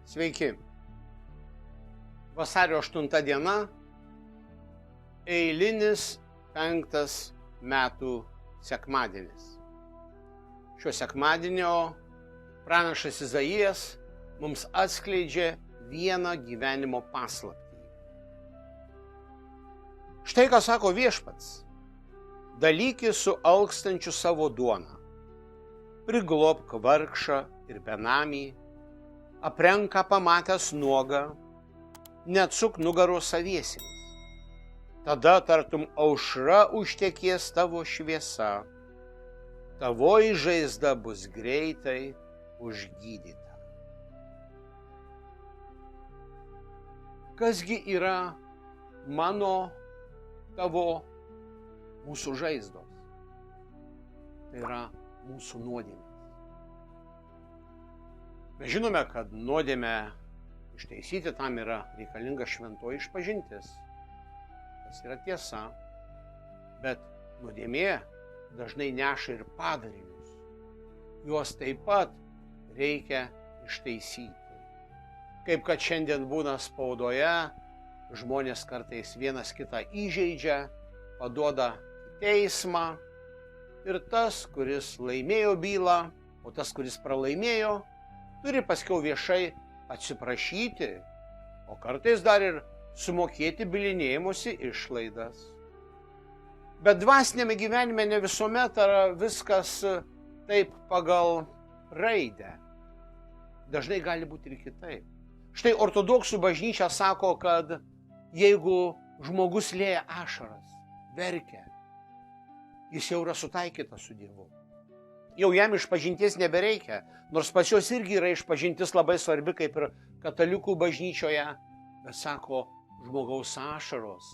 Sveiki. Vasario 8 diena, eilinis 5 metų sekmadienis. Šio sekmadienio pranašas Izaijas mums atskleidžia vieną gyvenimo paslaptį. Štai ką sako Viešpats: dalykis su alkstančiu savo duoną, priglobk vargšą ir benamį, aprenk pamatęs nuogą, neatsuk nugaros saviesiems. Tada tartum aušra užtekės tavo šviesa, tavoji žaizda bus greitai užgydyta. Kasgi yra mano, tavo, mūsų žaizdos? Tai yra mūsų nuodėmės. Mes žinome, kad nuodėmę ištaisyti tam yra reikalinga šventoji išpažintis. Tas yra tiesa, bet nuodėmė dažnai neša ir padarinius. Juos taip pat reikia ištaisyti. Kaip kad šiandien būna spaudoje, žmonės kartais vienas kitą įžeidžia, paduoda į teismą ir tas, kuris laimėjo bylą, o tas, kuris pralaimėjo, turi paskiau viešai atsiprašyti, o kartais dar ir sumokėti bylinėjimosi išlaidas. Bet dvasinėme gyvenime ne visuomet yra viskas taip pagal raidę. Dažnai gali būti ir kitaip. Štai ortodoksų bažnyčia sako, kad jeigu žmogus lieja ašaras, verkia, jis jau yra sutaikytas su Dievu. Jau jam išpažinties nebereikia, nors pas juos irgi yra išpažintis labai svarbi, kaip ir katalikų bažnyčioje, bet sako, žmogaus ašaros,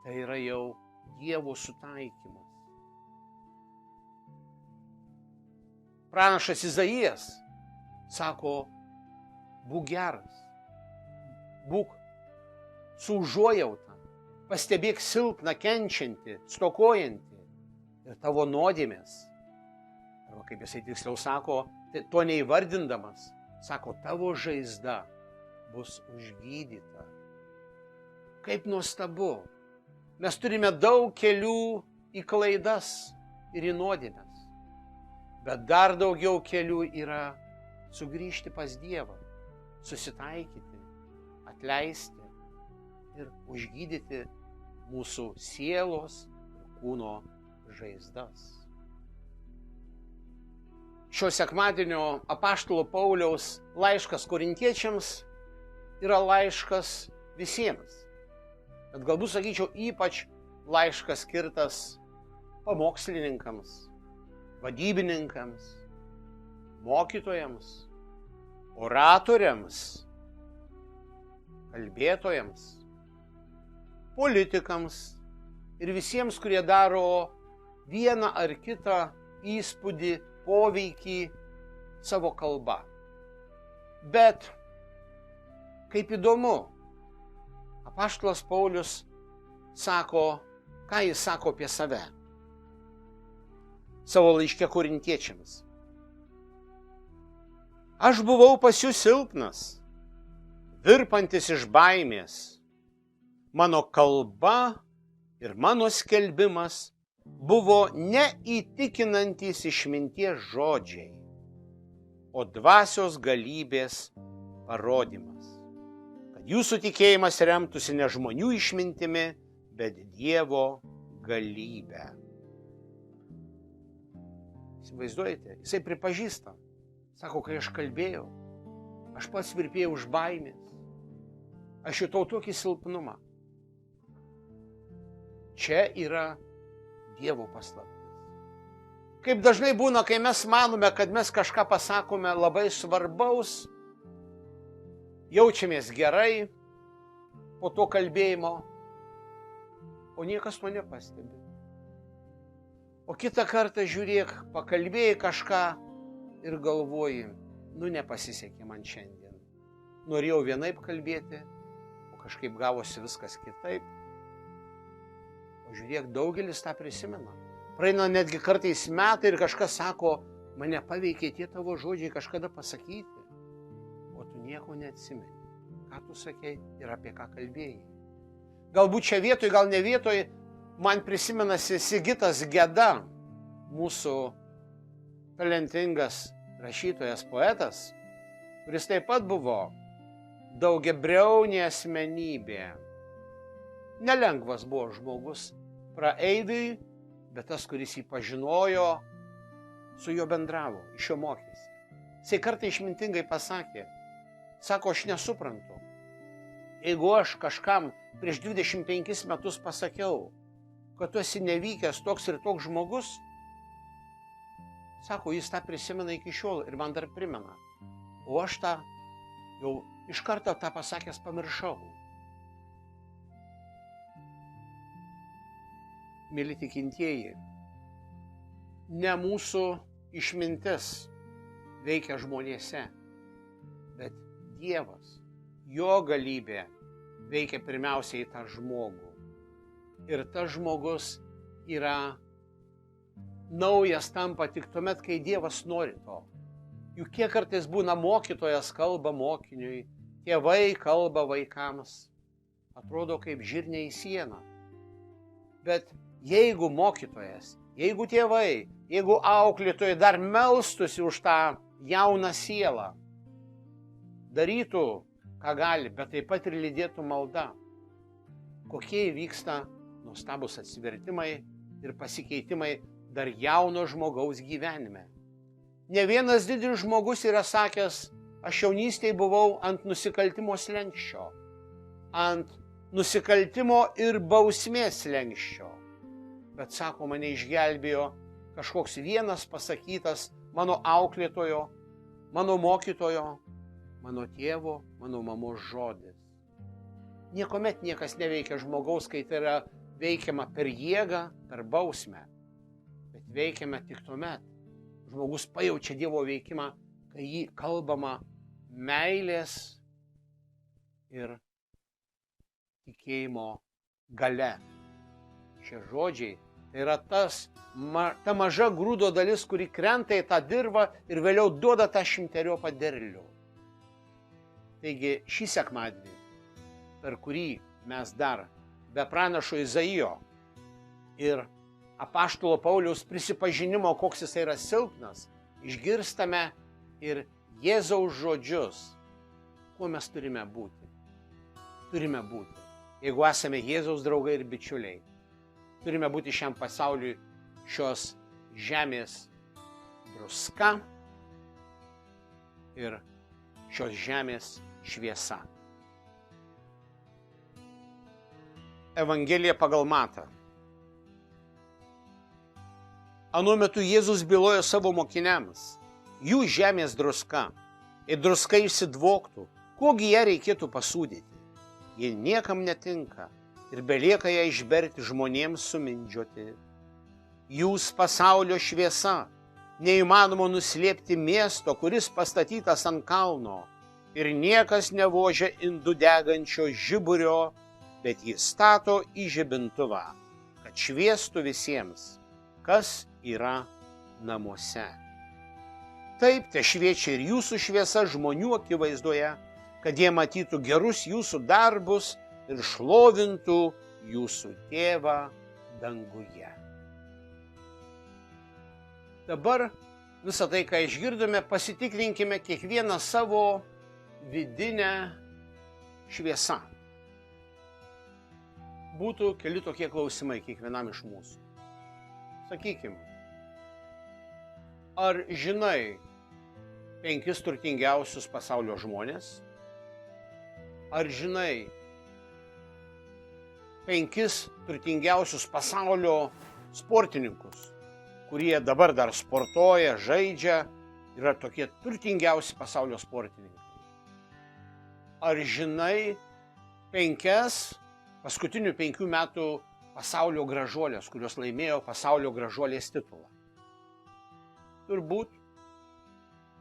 tai yra jau Dievo sutaikymas. Pranašas Izaijas sako, būk geras, būk su užuojauta, pastebėk silpną, kenčiantį, stokojantį ir tavo nuodėmės. Arba kaip jisai tiksliau sako, to neįvardindamas, sako, tavo žaizda bus užgydyta. Kaip nuostabu. Mes turime daug kelių į klaidas ir į nuodėmes. Bet dar daugiau kelių yra sugrįžti pas Dievą, susitaikyti, atleisti ir užgydyti mūsų sielos ir kūno žaizdas. Šio sekmadienio apaštalo Pauliaus laiškas korintiečiams yra laiškas visiems. Bet galbūt, sakyčiau, ypač laiškas skirtas pamokslininkams, vadybininkams, mokytojams, oratoriams, kalbėtojams, politikams ir visiems, kurie daro vieną ar kitą įspūdį, poveikį savo kalbą. Bet kaip įdomu, apaštalas Paulius sako, ką jis sako apie save savo laiške korintiečiams. Aš buvau pas jus silpnas, virpantis iš baimės. Mano kalba ir mano skelbimas buvo neįtikinantys išminties žodžiai, o dvasios galybės parodymas. Kad jūsų tikėjimas remtųsi ne žmonių išmintimi, bet Dievo galybę. Įsivaizduojate, jisai pripažįsta. Sako, kai aš kalbėjau, aš pats virpėjau už baimės. Aš jutau tokį silpnumą. Čia yra Dievo paslaptis. Kaip dažnai būna, kai mes manome, kad mes kažką pasakome labai svarbaus, jaučiamės gerai po to kalbėjimo, o niekas to nepastebi. O kitą kartą žiūrėk, pakalbėjai kažką ir galvoji, nepasisekė man šiandien. Norėjau vienaip kalbėti, o kažkaip gavosi viskas kitaip. O žiūrėk, daugelis tą prisimena. Praeina netgi kartais metai ir kažkas sako, mane paveikė tie tavo žodžiai kažkada pasakyti, o tu nieko neatsimeni. Ką tu sakei ir apie ką kalbėjai. Galbūt čia vietoj, gal ne vietoj, man prisimenasi Sigitas Geda, mūsų talentingas rašytojas, poetas, kuris taip pat buvo daugiabriaunė asmenybė. Nelengvas buvo žmogus praeiviui, bet tas, kuris jį pažinojo, su juo bendravo, iš jo mokėsi. Jisai kartą išmintingai pasakė, sako, aš nesuprantu. Jeigu aš kažkam prieš 25 metus pasakiau, kad tu esi nevykęs toks ir toks žmogus, sako, jis tą prisimena iki šiol ir man dar primena. O aš tą jau iš karto tą pasakęs pamiršau. Mėly tikintieji, ne mūsų išmintis veikia žmonėse, bet Dievas, jo galybė veikia pirmiausiai tą žmogų. Ir tas žmogus yra naujas tampa tik tuomet, kai Dievas nori to. Juk kiek kartais būna mokytojas kalba mokiniui, tėvai kalba vaikams. Atrodo kaip žirnė į sieną. Bet jeigu mokytojas, jeigu tėvai, jeigu auklėtojai dar melstusi už tą jauną sielą, darytų, ką gali, bet taip pat ir lydėtų malda, kokie vyksta nuostabus atsivertimai ir pasikeitimai dar jauno žmogaus gyvenime. Ne vienas didelis žmogus yra sakęs, aš jaunystėje buvau ant nusikaltimo slenksčio, ant nusikaltimo ir bausmės slenksčio. Bet sako, mane išgelbėjo kažkoks vienas pasakytas mano auklėtojo, mano mokytojo, mano tėvo, mano mamos žodis. Niekuomet niekas neveikia žmogaus, kai tai yra veikiama per jėgą, per bausmę. Bet veikiame tik tuomet. Žmogus pajaučia Dievo veikimą, kai jį kalbama meilės ir tikėjimo gale. Šie žodžiai tai yra ta maža grūdo dalis, kuri krenta į tą dirvą ir vėliau duoda tą 100-eriopą derlių. Taigi šį sekmadienį, per kurį mes dar be pranašo Izaijo ir apaštalo Pauliaus prisipažinimo, koks jis yra silpnas, išgirstame ir Jėzaus žodžius, kuo mes turime būti. Turime būti, jeigu esame Jėzaus draugai ir bičiuliai, turime būti šiam pasauliui šios žemės druska ir šios žemės šviesa. Evangelija pagal Matą. Anuo metu Jėzus bylojo savo mokiniams, jų žemės druska, ir druska išsidvoktų, kogi ją reikėtų pasūdyti. Ji niekam netinka ir belieka ją išberti žmonėms sumindžioti. Jūs pasaulio šviesa, neįmanoma nuslėpti miesto, kuris pastatytas ant kalno, ir niekas nevožia indų degančio žiburio, bet jį stato į žibintuvą, kad šviestų visiems, kas yra namuose. Taip te šviečia ir jūsų šviesa žmonių akivaizdoje, kad jie matytų gerus jūsų darbus ir šlovintų jūsų tėvą danguje. Dabar visą tai, ką išgirdome, pasitikrinkime kiekvieną savo vidinę šviesą. Būtų keli tokie klausimai kiekvienam iš mūsų. Sakykime, ar žinai 5 turtingiausius pasaulio žmonės? Ar žinai 5 turtingiausius pasaulio sportininkus, kurie dabar dar sportuoja, žaidžia, yra tokie turtingiausi pasaulio sportininkai? Ar žinai 5 paskutinių 5 metų pasaulio gražuolės, kurios laimėjo pasaulio gražuolės titulą? Turbūt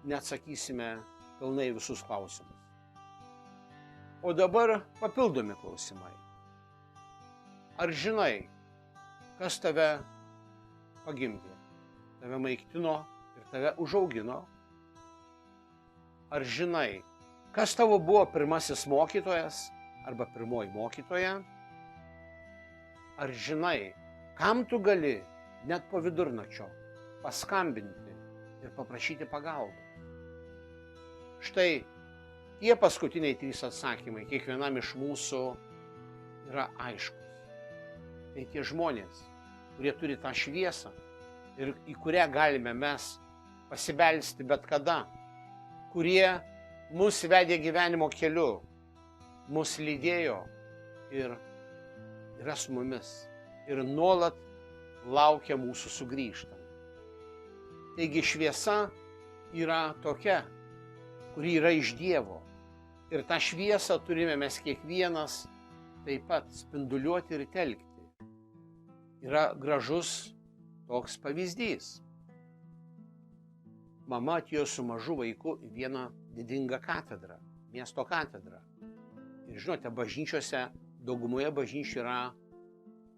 neatsakysime pilnai visus klausimus. O dabar papildomi klausimai. Ar žinai, kas tave pagimdė, tave maiktino ir tave užaugino? Ar žinai, Kas tavo buvo pirmasis mokytojas arba pirmoji mokytoja? Ar žinai, kam tu gali net po vidurnakčio paskambinti ir paprašyti pagalbos? Štai tie paskutiniai 3 atsakymai kiekvienam iš mūsų yra aiškus. Tai tie žmonės, kurie turi tą šviesą ir į kurią galime mes pasibelsti bet kada, kurie mus vedė gyvenimo keliu, mus lydėjo ir yra su mumis ir nuolat laukia mūsų sugrįžtant. Taigi šviesa yra tokia, kuri yra iš Dievo. Ir tą šviesą turime mes kiekvienas taip pat spinduliuoti ir telkti. Yra gražus toks pavyzdys. Mama atėjo su mažu vaiku į vieną didingą katedrą, miesto katedrą. Ir žinote, bažnyčiose, daugumoje bažnyčių yra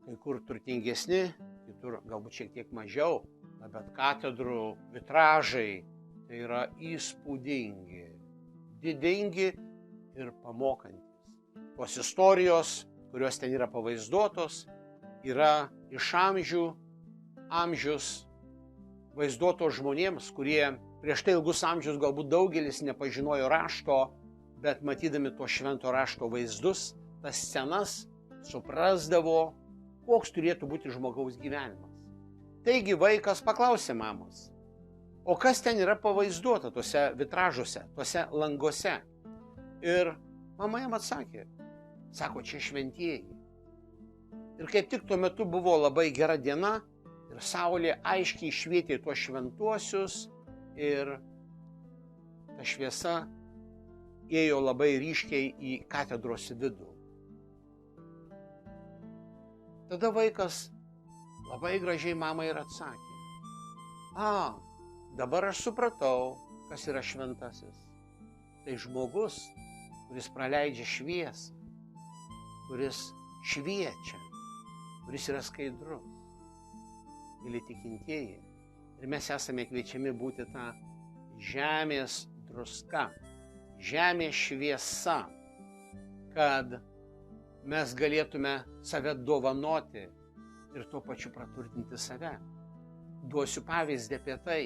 kai kur turtingesni, kitur galbūt šiek tiek mažiau, bet katedrų vitražai tai yra įspūdingi, didingi ir pamokantis. Tos istorijos, kurios ten yra pavaizduotos, yra iš amžius vaizduotos žmonėms, kurie prieš tai ilgus amžius galbūt daugelis nepažinojo rašto, bet matydami to švento rašto vaizdus, tas scenas, suprasdavo, koks turėtų būti žmogaus gyvenimas. Taigi vaikas paklausė mamos, o kas ten yra pavaizduota tuose vitražuose, tuose languose? Ir mama jam atsakė, sako, čia šventieji. Ir kaip tik tuo metu buvo labai gera diena ir saulė aiškiai švietė tuos šventuosius ir ta šviesa ėjo labai ryškiai į katedros vidų. Tada vaikas labai gražiai mamai ir atsakė, dabar aš supratau, kas yra šventasis. Tai žmogus, kuris praleidžia šviesą, kuris šviečia, kuris yra skaidrus. Mili tikintieji, ir mes esame kviečiami būti tą žemės druska, žemės šviesa, kad mes galėtume save dovanoti ir tuo pačiu praturtinti save. Duosiu pavyzdį apie tai.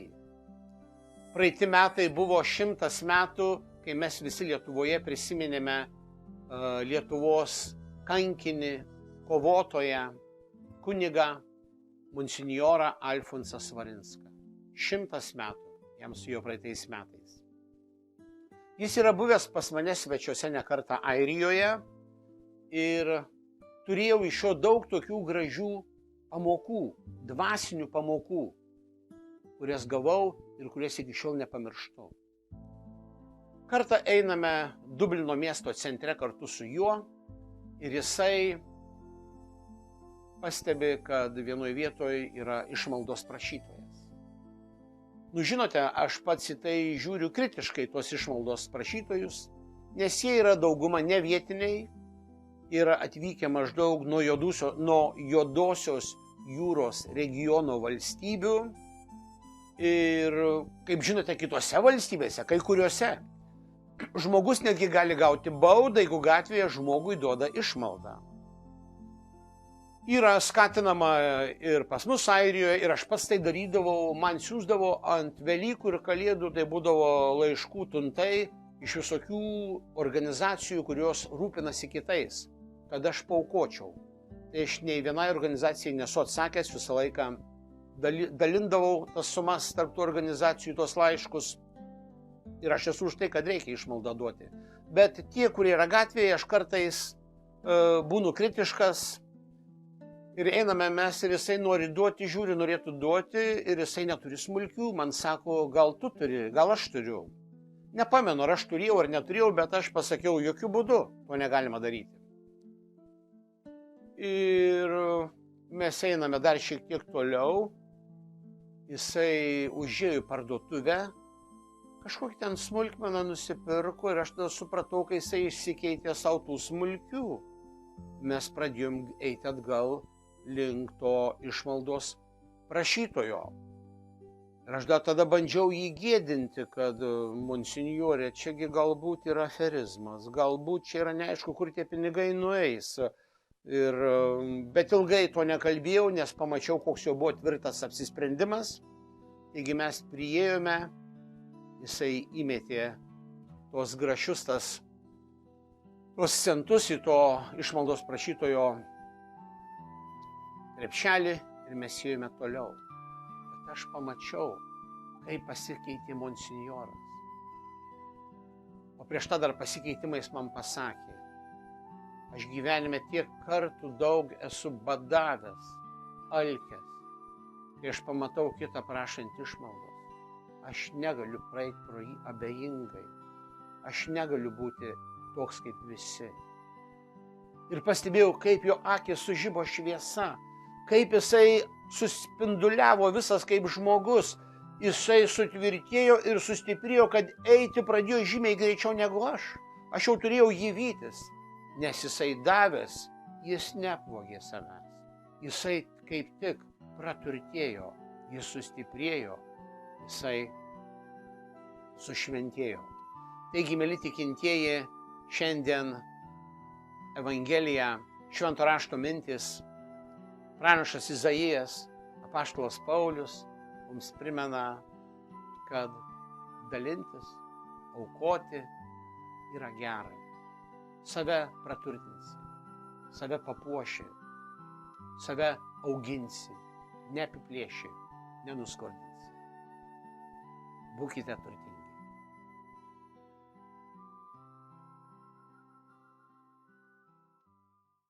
Praeiti metai buvo 100 metų, kai mes visi Lietuvoje prisiminėme Lietuvos kankinį, kovotoją, kunigą monsinjorą Alfonsą Svarinską. 100 metų jam su jo praeitais metais. Jis yra buvęs pas mane svečiuose ne kartą Airijoje ir turėjau iš jo daug tokių gražių pamokų, dvasinių pamokų, kurias gavau ir kurias iki šiol nepamirštu. Kartą einame Dublino miesto centre kartu su juo ir jisai pastebi, kad vienoje vietoje yra išmaldos prašytojas. Žinote, aš pats į tai žiūriu kritiškai tuos išmaldos prašytojus, nes jie yra dauguma ne vietiniai, yra atvykę maždaug nuo Juodosios jūros regiono valstybių ir, kaip žinote, kitose valstybėse, kai kuriuose, žmogus netgi gali gauti baudą, jeigu gatvėje žmogui duoda išmaldą. Yra skatinama ir pas mus Airijoje, ir aš pats tai darydavau, man siųsdavo ant Velykų ir Kalėdų, tai būdavo laiškų tuntai iš visokių organizacijų, kurios rūpinasi kitais, kad aš paaukočiau. Tai aš nei vienai organizacijai nesu atsakęs, visą laiką dalindavau tas sumas tarp tų organizacijų, tos laiškus. Ir aš esu už tai, kad reikia išmaldą duoti. Bet tie, kurie yra gatvėje, aš kartais būnu kritiškas ir einame mes ir jisai nori duoti, žiūri, norėtų duoti ir jisai neturi smulkių. Man sako, gal tu turi, gal aš turiu. Nepamenu, ar aš turėjau ar neturėjau, bet aš pasakiau, jokių būdų to negalima daryti. Ir mes einame dar šiek tiek toliau. Jisai užėjo į parduotuvę, kažkokį ten smulkmeną nusipirko ir aš tada supratau, kai jisai išsikeitė savo tų smulkių. Mes pradėjom eiti atgal link to išmaldos prašytojo. Ir aš dar tada bandžiau jį gėdinti, kad monsinjorė, čiagi galbūt yra aferizmas, galbūt čia yra neaišku, kur tie pinigai nueis. Bet ilgai to nekalbėjau, nes pamačiau, koks jo buvo tvirtas apsisprendimas. Taigi mes priėjome, jisai įmetė tos grašius, tos centus į to išmaldos prašytojo krepšelį ir mes ėjome toliau. Bet aš pamačiau, kaip pasikeitė monsinjoras. O prieš tą dar pasikeitimais man pasakė, aš gyvenime tiek kartų daug esu badavęs, alkęs. Kai aš pamatau kitą prašant išmaldos, aš negaliu praeiti pro jį abejingai. Aš negaliu būti toks kaip visi. Ir pastebėjau, kaip jo akis sužibo šviesa, kaip jisai suspinduliavo visas kaip žmogus. Jisai sutvirtėjo ir sustiprėjo, kad eiti pradėjo žymiai greičiau negu aš. Aš jau turėjau jį vytis, nes jisai davęs, jis neapvogė savęs. Jisai kaip tik praturtėjo, jis sustiprėjo, jisai sušventėjo. Taigi, mieli tikintieji, šiandien Evangelija, Švento rašto mintis, pranašas Izaijas, apaštalas Paulius mums primena, kad dalintis, aukoti yra gera. Save praturtinsi, save papuoši, save auginsi, neapiplėši, nenuskurdinsi. Būkite turtingi.